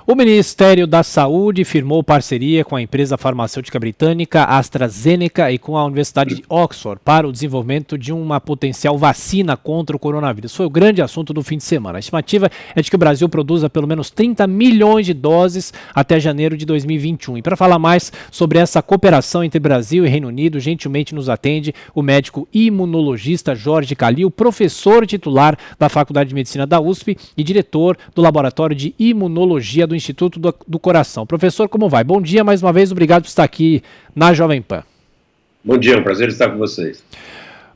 O Ministério da Saúde firmou parceria com a empresa farmacêutica britânica AstraZeneca e com a Universidade de Oxford para o desenvolvimento de uma potencial vacina contra o coronavírus. Foi o grande assunto do fim de semana. A estimativa é de que o Brasil produza pelo menos 30 milhões de doses até janeiro de 2021. E para falar mais sobre essa cooperação entre Brasil e Reino Unido, gentilmente nos atende o médico imunologista Jorge Calil, professor titular da Faculdade de Medicina da USP e diretor do Laboratório de Imunologia do Instituto do Coração. Professor, como vai? Bom dia, mais uma vez, obrigado por estar aqui na Jovem Pan. Bom dia, é um prazer estar com vocês.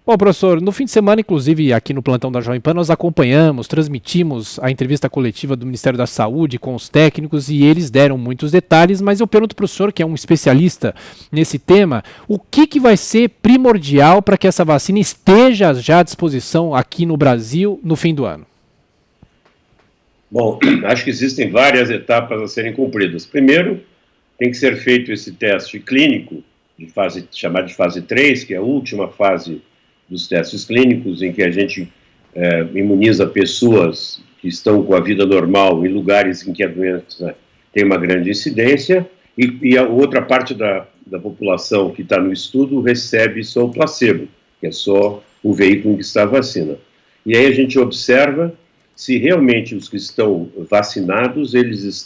Bom, professor, no fim de semana, inclusive aqui no plantão da Jovem Pan, nós acompanhamos, transmitimos a entrevista coletiva do Ministério da Saúde com os técnicos e eles deram muitos detalhes, mas eu pergunto para o senhor, que é um especialista nesse tema, o que vai ser primordial para que essa vacina esteja já à disposição aqui no Brasil no fim do ano? Bom, acho que existem várias etapas a serem cumpridas. Primeiro, tem que ser feito esse teste clínico, chamado de fase 3, que é a última fase dos testes clínicos, em que a gente imuniza pessoas que estão com a vida normal em lugares em que a doença tem uma grande incidência, e a outra parte da população que está no estudo recebe só o placebo, que é só o veículo em que está a vacina. E aí a gente observa se realmente os que estão vacinados, eles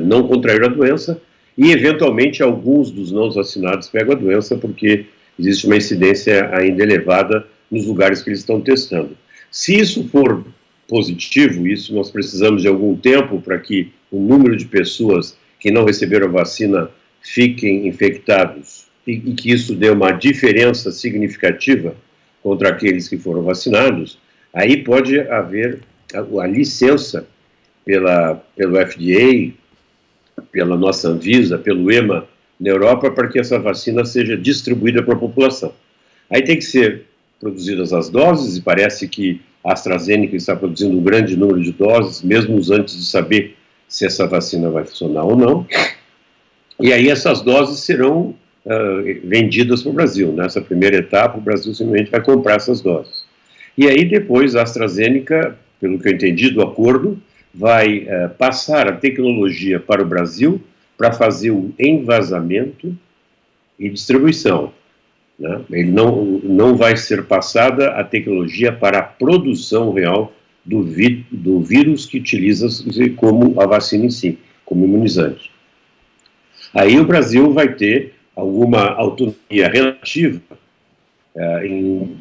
não contraíram a doença, e eventualmente alguns dos não vacinados pegam a doença, porque existe uma incidência ainda elevada nos lugares que eles estão testando. Se isso for positivo, isso nós precisamos de algum tempo para que o número de pessoas que não receberam a vacina fiquem infectados, e que isso dê uma diferença significativa contra aqueles que foram vacinados, aí pode haver a licença pelo FDA, pela nossa Anvisa, pelo EMA na Europa, para que essa vacina seja distribuída para a população. Aí tem que ser produzidas as doses, e parece que a AstraZeneca está produzindo um grande número de doses, mesmo antes de saber se essa vacina vai funcionar ou não. E aí essas doses serão vendidas para o Brasil. Nessa primeira etapa, o Brasil simplesmente vai comprar essas doses. E aí depois a AstraZeneca, pelo que eu entendi do acordo, vai passar a tecnologia para o Brasil para fazer o envasamento e distribuição. Né? Ele não vai ser passada a tecnologia para a produção real do vírus que utiliza-se como a vacina em si, como imunizante. Aí o Brasil vai ter alguma autonomia relativa em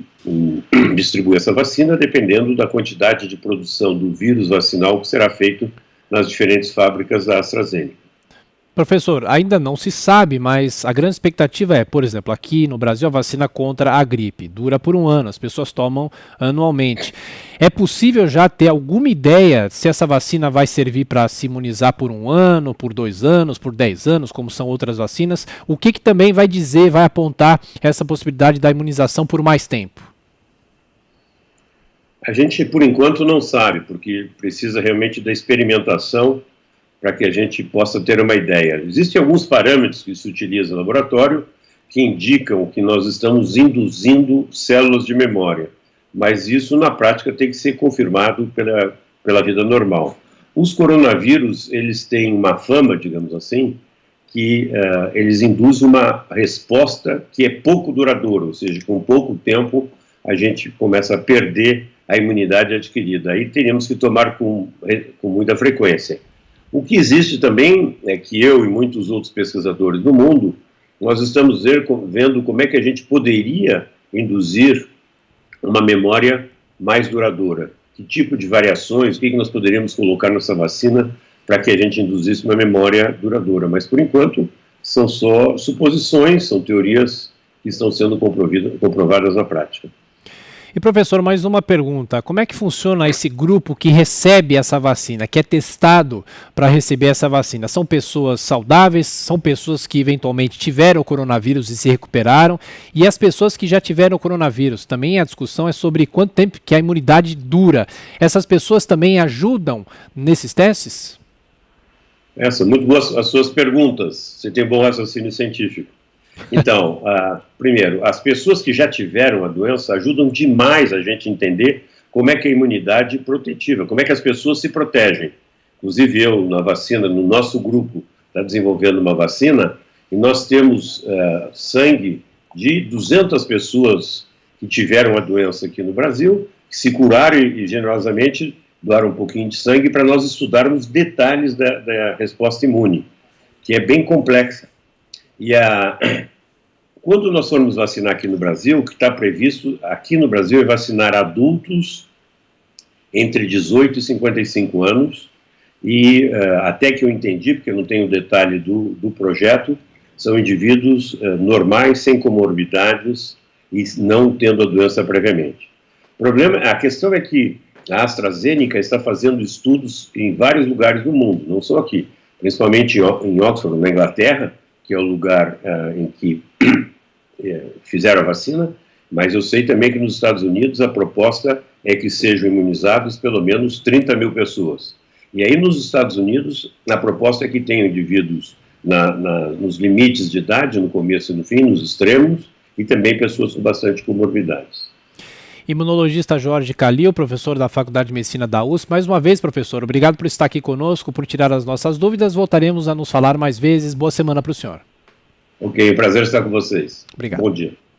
distribuir essa vacina, dependendo da quantidade de produção do vírus vacinal que será feito nas diferentes fábricas da AstraZeneca. Professor, ainda não se sabe, mas a grande expectativa é, por exemplo, aqui no Brasil a vacina contra a gripe dura por 1 ano, as pessoas tomam anualmente. É possível já ter alguma ideia se essa vacina vai servir para se imunizar por 1 ano, por 2 anos, por 10 anos, como são outras vacinas? O que também vai apontar essa possibilidade da imunização por mais tempo? A gente, por enquanto, não sabe, porque precisa realmente da experimentação para que a gente possa ter uma ideia. Existem alguns parâmetros que se utilizam no laboratório que indicam que nós estamos induzindo células de memória, mas isso na prática tem que ser confirmado pela vida normal. Os coronavírus, eles têm uma fama, digamos assim, que eles induzem uma resposta que é pouco duradoura, ou seja, com pouco tempo a gente começa a perder a imunidade adquirida. Aí teríamos que tomar com muita frequência. O que existe também é que eu e muitos outros pesquisadores do mundo, nós estamos vendo como é que a gente poderia induzir uma memória mais duradoura. Que tipo de variações, o que nós poderíamos colocar nessa vacina para que a gente induzisse uma memória duradoura. Mas, por enquanto, são só suposições, são teorias que estão sendo comprovadas na prática. E, professor, mais uma pergunta. Como é que funciona esse grupo que recebe essa vacina, que é testado para receber essa vacina? São pessoas saudáveis? São pessoas que eventualmente tiveram o coronavírus e se recuperaram? E as pessoas que já tiveram o coronavírus? Também a discussão é sobre quanto tempo que a imunidade dura. Essas pessoas também ajudam nesses testes? Muito boas as suas perguntas. Você tem bom raciocínio científico. Então, primeiro, as pessoas que já tiveram a doença ajudam demais a gente entender como é que a imunidade protetiva, como é que as pessoas se protegem. inclusive eu, na vacina, no nosso grupo, está desenvolvendo uma vacina, e nós temos sangue de 200 pessoas que tiveram a doença aqui no Brasil, que se curaram e generosamente doaram um pouquinho de sangue para nós estudarmos detalhes da resposta imune, que é bem complexa. E quando nós formos vacinar aqui no Brasil, o que está previsto aqui no Brasil é vacinar adultos entre 18 e 55 anos, e até que eu entendi, porque eu não tenho o detalhe do projeto, são indivíduos normais, sem comorbidades e não tendo a doença previamente. A questão é que a AstraZeneca está fazendo estudos em vários lugares do mundo, não só aqui, principalmente em Oxford, na Inglaterra, que é o lugar em que fizeram a vacina, mas eu sei também que nos Estados Unidos a proposta é que sejam imunizados pelo menos 30 mil pessoas. E aí nos Estados Unidos a proposta é que tenham indivíduos nos limites de idade, no começo e no fim, nos extremos, e também pessoas com bastante comorbidades. Imunologista Jorge Calil, professor da Faculdade de Medicina da USP. Mais uma vez, professor, obrigado por estar aqui conosco, por tirar as nossas dúvidas. Voltaremos a nos falar mais vezes. Boa semana para o senhor. Ok, prazer estar com vocês. Obrigado. Bom dia.